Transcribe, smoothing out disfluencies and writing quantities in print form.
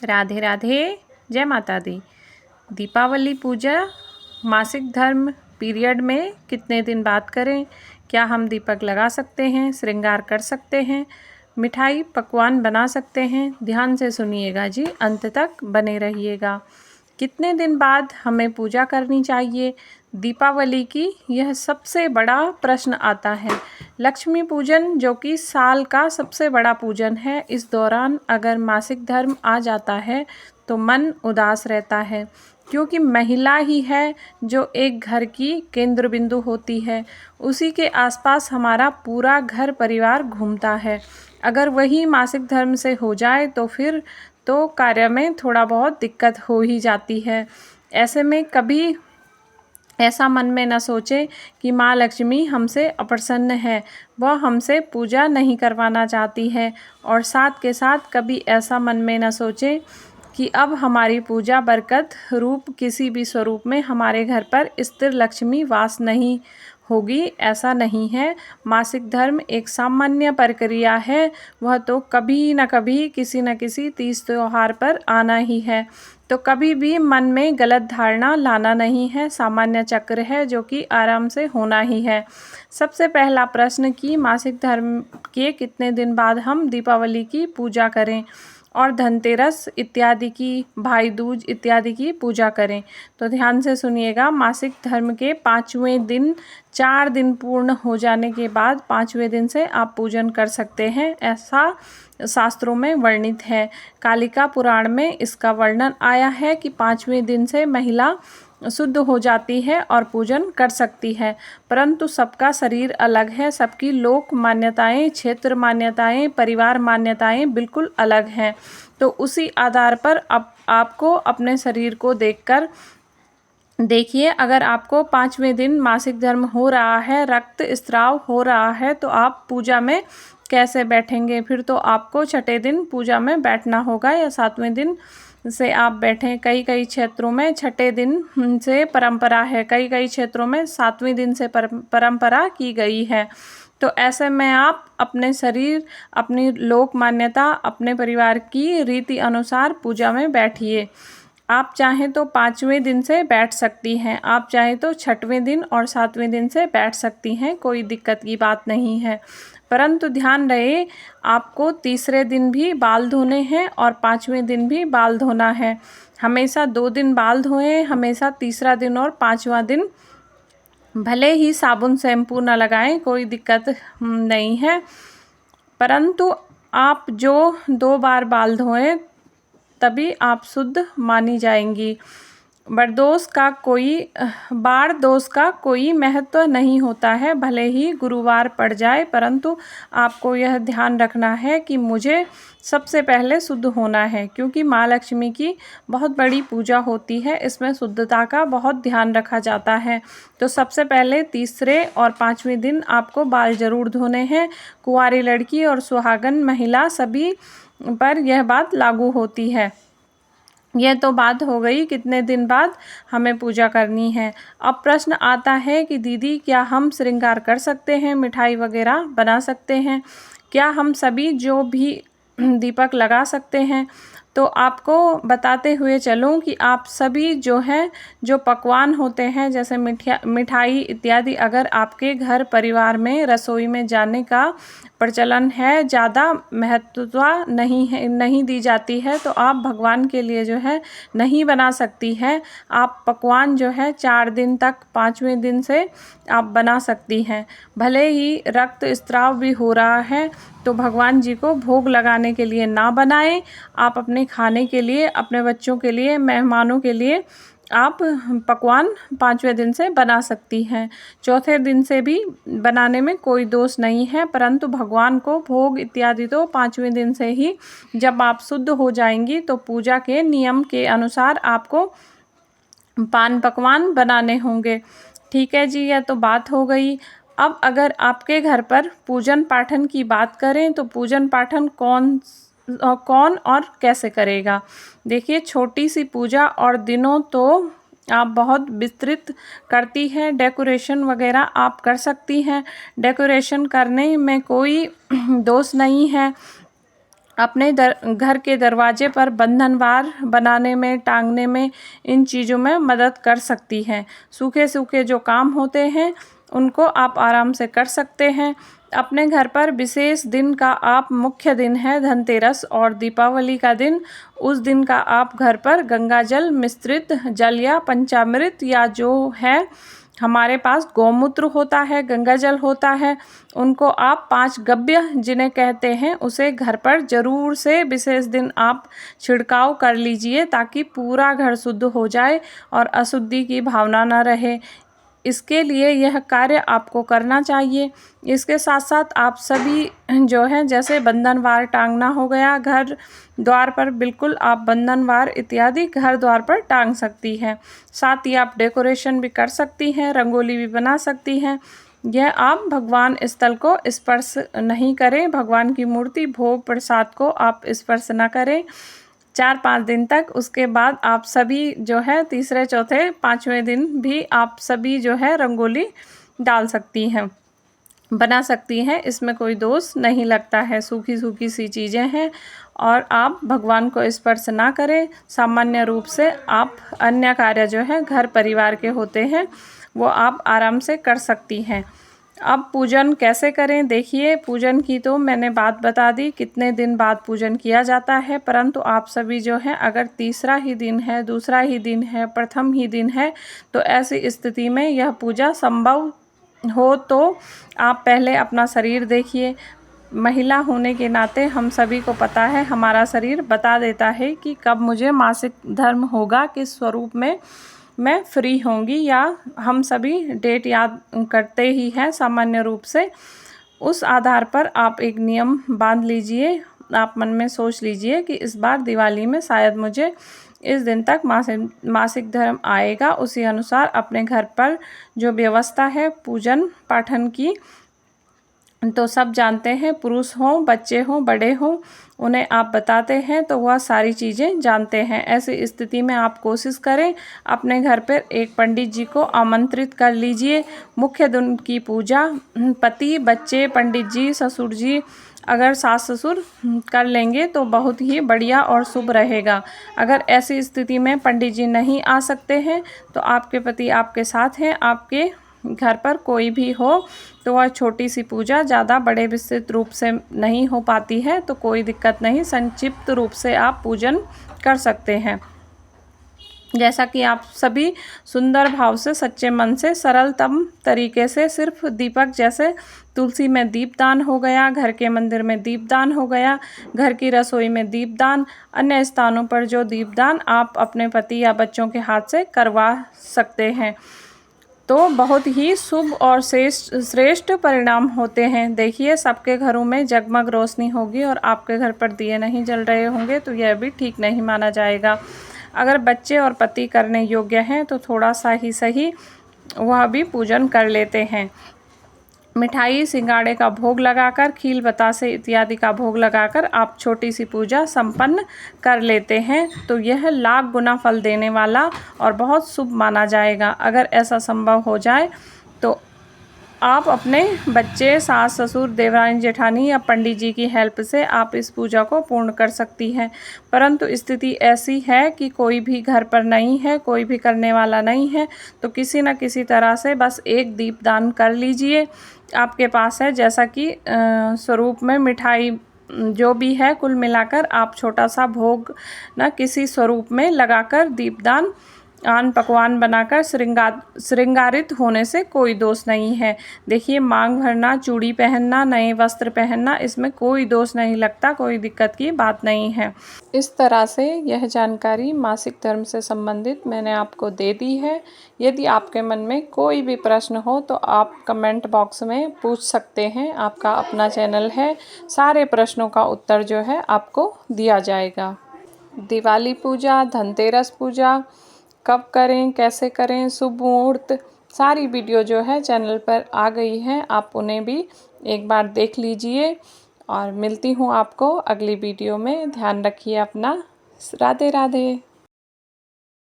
राधे राधे। जय माता दी। दीपावली पूजा मासिक धर्म पीरियड में कितने दिन बाद करें? क्या हम दीपक लगा सकते हैं, श्रृंगार कर सकते हैं, मिठाई पकवान बना सकते हैं? ध्यान से सुनिएगा जी, अंत तक बने रहिएगा। कितने दिन बाद हमें पूजा करनी चाहिए? दीपावली की यह सबसे बड़ा प्रश्न आता है। लक्ष्मी पूजन जो कि साल का सबसे बड़ा पूजन है, इस दौरान अगर मासिक धर्म आ जाता है तो मन उदास रहता है, क्योंकि महिला ही है जो एक घर की केंद्र बिंदु होती है। उसी के आसपास हमारा पूरा घर परिवार घूमता है। अगर वही मासिक धर्म से हो जाए तो फिर तो कार्य में थोड़ा बहुत दिक्कत हो ही जाती है। ऐसे में कभी ऐसा मन में न सोचें कि माँ लक्ष्मी हमसे अप्रसन्न है, वह हमसे पूजा नहीं करवाना चाहती है। और साथ के साथ कभी ऐसा मन में न सोचें कि अब हमारी पूजा बरकत रूप किसी भी स्वरूप में हमारे घर पर स्थिर लक्ष्मी वास नहीं होगी। ऐसा नहीं है। मासिक धर्म एक सामान्य प्रक्रिया है, वह तो कभी न कभी किसी न किसी तीज त्योहार पर आना ही है। तो कभी भी मन में गलत धारणा लाना नहीं है। सामान्य चक्र है जो कि आराम से होना ही है। सबसे पहला प्रश्न कि मासिक धर्म के कितने दिन बाद हम दीपावली की पूजा करें और धनतेरस इत्यादि की, भाई दूज इत्यादि की पूजा करें? तो ध्यान से सुनिएगा। मासिक धर्म के 5वें दिन 4 दिन पूर्ण हो जाने के बाद 5वें दिन से आप पूजन कर सकते हैं, ऐसा शास्त्रों में वर्णित है। कालिका पुराण में इसका वर्णन आया है कि 5वें दिन से महिला शुद्ध हो जाती है और पूजन कर सकती है। परंतु सबका शरीर अलग है, सबकी लोक मान्यताएं, क्षेत्र मान्यताएं, परिवार मान्यताएं बिल्कुल अलग हैं। तो उसी आधार पर अब आपको अपने शरीर को देखकर देखिए, अगर आपको 5वें दिन मासिक धर्म हो रहा है, रक्त स्राव हो रहा है, तो आप पूजा में कैसे बैठेंगे? फिर तो आपको छठे दिन पूजा में बैठना होगा या 7वें दिन से आप बैठें। कई कई क्षेत्रों में छठे दिन से परंपरा है, कई कई क्षेत्रों में 7वें दिन से परंपरा की गई है। तो ऐसे में आप अपने शरीर, अपनी लोक मान्यता, अपने परिवार की रीति अनुसार पूजा में बैठिए। आप चाहें तो 5वें दिन से बैठ सकती हैं, आप चाहें तो छठवें दिन और 7वें दिन से बैठ सकती हैं, कोई दिक्कत की बात नहीं है। परंतु ध्यान रहे, आपको तीसरे दिन भी बाल धोने हैं और 5वें दिन भी बाल धोना है। हमेशा 2 दिन बाल धोएं, हमेशा तीसरा दिन और 5वां दिन भले ही साबुन शैम्पू न लगाएं, कोई दिक्कत नहीं है। परंतु आप जो 2 बार बाल धोएं तभी आप शुद्ध मानी जाएंगी। बार दोष का कोई महत्व नहीं होता है, भले ही गुरुवार पड़ जाए, परंतु आपको यह ध्यान रखना है कि मुझे सबसे पहले शुद्ध होना है, क्योंकि माँ लक्ष्मी की बहुत बड़ी पूजा होती है, इसमें शुद्धता का बहुत ध्यान रखा जाता है। तो सबसे पहले तीसरे और 5वें दिन आपको बाल जरूर धोने हैं। कुंवारी लड़की और सुहागन महिला सभी पर यह बात लागू होती है। यह तो बात हो गई कितने दिन बाद हमें पूजा करनी है। अब प्रश्न आता है कि दीदी, क्या हम श्रृंगार कर सकते हैं, मिठाई वगैरह बना सकते हैं? क्या हम सभी जो भी दीपक लगा सकते हैं? तो आपको बताते हुए चलूं कि आप सभी जो हैं, जो पकवान होते हैं जैसे मिठाई इत्यादि, अगर आपके घर परिवार में रसोई में जाने का प्रचलन है, ज़्यादा महत्वता नहीं दी जाती है, तो आप भगवान के लिए जो है नहीं बना सकती हैं। आप पकवान जो है 4 दिन तक 5वें दिन से आप बना सकती हैं। भले ही रक्त स्राव भी हो रहा है तो भगवान जी को भोग लगाने के लिए ना बनाएं। आप अपने खाने के लिए, अपने बच्चों के लिए, मेहमानों के लिए आप पकवान 5वें दिन से बना सकती हैं। चौथे दिन से भी बनाने में कोई दोष नहीं है, परंतु भगवान को भोग इत्यादि तो 5वें दिन से ही, जब आप शुद्ध हो जाएंगी तो पूजा के नियम के अनुसार आपको पान पकवान बनाने होंगे। ठीक है जी, यह तो बात हो गई। अब अगर आपके घर पर पूजन पाठन की बात करें तो पूजन पाठन कौन और कैसे करेगा? देखिए, छोटी सी पूजा और दिनों तो आप बहुत विस्तृत करती हैं। डेकोरेशन वगैरह आप कर सकती हैं, डेकोरेशन करने में कोई दोष नहीं है। अपने घर के दरवाजे पर बंधनवार बनाने में, टांगने में, इन चीज़ों में मदद कर सकती हैं। सूखे सूखे जो काम होते हैं उनको आप आराम से कर सकते हैं। अपने घर पर विशेष दिन का आप मुख्य दिन है धनतेरस और दीपावली का दिन, उस दिन का आप घर पर गंगा जल मिश्रित जल या पंचामृत या जो है हमारे पास गौमूत्र होता है, गंगा जल होता है, उनको आप 5 गव्य जिन्हें कहते हैं उसे घर पर ज़रूर से विशेष दिन आप छिड़काव कर लीजिए ताकि पूरा घर शुद्ध हो जाए और अशुद्धि की भावना न रहे। इसके लिए यह कार्य आपको करना चाहिए। इसके साथ साथ आप सभी जो है जैसे बंधनवार टांगना हो गया, घर द्वार पर बिल्कुल आप बंधनवार इत्यादि घर द्वार पर टांग सकती हैं। साथ ही आप डेकोरेशन भी कर सकती हैं, रंगोली भी बना सकती हैं। यह आप भगवान स्थल को स्पर्श नहीं करें, भगवान की मूर्ति भोग प्रसाद को आप स्पर्श न करें 4-5 दिन तक। उसके बाद आप सभी जो है तीसरे, चौथे, 5वें दिन भी आप सभी जो है रंगोली डाल सकती हैं, बना सकती हैं, इसमें कोई दोष नहीं लगता है। सूखी सूखी सी चीज़ें हैं और आप भगवान को स्पर्श ना करें। सामान्य रूप से आप अन्य कार्य जो है घर परिवार के होते हैं वो आप आराम से कर सकती हैं। अब पूजन कैसे करें, देखिए पूजन की तो मैंने बात बता दी कितने दिन बाद पूजन किया जाता है, परंतु आप सभी जो है अगर तीसरा ही दिन है, दूसरा ही दिन है, प्रथम ही दिन है तो ऐसी स्थिति में यह पूजा संभव हो तो आप पहले अपना शरीर देखिए। महिला होने के नाते हम सभी को पता है हमारा शरीर बता देता है कि कब मुझे मासिक धर्म होगा, किस स्वरूप में मैं फ्री होंगी, या हम सभी डेट याद करते ही हैं सामान्य रूप से। उस आधार पर आप एक नियम बांध लीजिए, आप मन में सोच लीजिए कि इस बार दिवाली में शायद मुझे इस दिन तक मासिक धर्म आएगा। उसी अनुसार अपने घर पर जो व्यवस्था है पूजन पाठन की तो सब जानते हैं, पुरुष हों, बच्चे हों, बड़े हों, उन्हें आप बताते हैं तो वह सारी चीज़ें जानते हैं। ऐसी स्थिति में आप कोशिश करें अपने घर पर एक पंडित जी को आमंत्रित कर लीजिए। मुख्य दिन की पूजा पति, बच्चे, पंडित जी, ससुर जी, अगर सास ससुर कर लेंगे तो बहुत ही बढ़िया और शुभ रहेगा। अगर ऐसी स्थिति में पंडित जी नहीं आ सकते हैं तो आपके पति आपके साथ हैं, आपके घर पर कोई भी हो तो वह छोटी सी पूजा ज़्यादा बड़े विस्तृत रूप से नहीं हो पाती है तो कोई दिक्कत नहीं, संक्षिप्त रूप से आप पूजन कर सकते हैं। जैसा कि आप सभी सुंदर भाव से, सच्चे मन से, सरलतम तरीके से सिर्फ दीपक, जैसे तुलसी में दीपदान हो गया, घर के मंदिर में दीपदान हो गया, घर की रसोई में दीपदान, अन्य स्थानों पर जो दीपदान आप अपने पति या बच्चों के हाथ से करवा सकते हैं तो बहुत ही शुभ और श्रेष्ठ परिणाम होते हैं। देखिए सबके घरों में जगमग रोशनी होगी और आपके घर पर दिए नहीं जल रहे होंगे तो यह भी ठीक नहीं माना जाएगा। अगर बच्चे और पति करने योग्य हैं तो थोड़ा सा ही सही वह भी पूजन कर लेते हैं। मिठाई, सिंगाड़े का भोग लगाकर, खील, बतासे इत्यादि का भोग लगाकर आप छोटी सी पूजा संपन्न कर लेते हैं तो यह लाख गुना फल देने वाला और बहुत शुभ माना जाएगा। अगर ऐसा संभव हो जाए तो आप अपने बच्चे, सास ससुर, देवरानी जेठानी या पंडित जी की हेल्प से आप इस पूजा को पूर्ण कर सकती हैं। परंतु स्थिति ऐसी है कि कोई भी घर पर नहीं है, कोई भी करने वाला नहीं है तो किसी न किसी तरह से बस एक दीप दान कर लीजिए। आपके पास है जैसा कि स्वरूप में मिठाई जो भी है कुल मिलाकर आप छोटा सा भोग ना किसी स्वरूप में लगाकर दीपदान आन पकवान बनाकर श्रृंगारित होने से कोई दोष नहीं है। देखिए मांग भरना, चूड़ी पहनना, नए वस्त्र पहनना, इसमें कोई दोष नहीं लगता, कोई दिक्कत की बात नहीं है। इस तरह से यह जानकारी मासिक धर्म से संबंधित मैंने आपको दे दी है। यदि आपके मन में कोई भी प्रश्न हो तो आप कमेंट बॉक्स में पूछ सकते हैं। आपका अपना चैनल है, सारे प्रश्नों का उत्तर जो है आपको दिया जाएगा। दिवाली पूजा, धनतेरस पूजा कब करें, कैसे करें, शुभ मुहूर्त, सारी वीडियो जो है चैनल पर आ गई है, आप उन्हें भी एक बार देख लीजिए। और मिलती हूँ आपको अगली वीडियो में। ध्यान रखिए अपना। राधे राधे।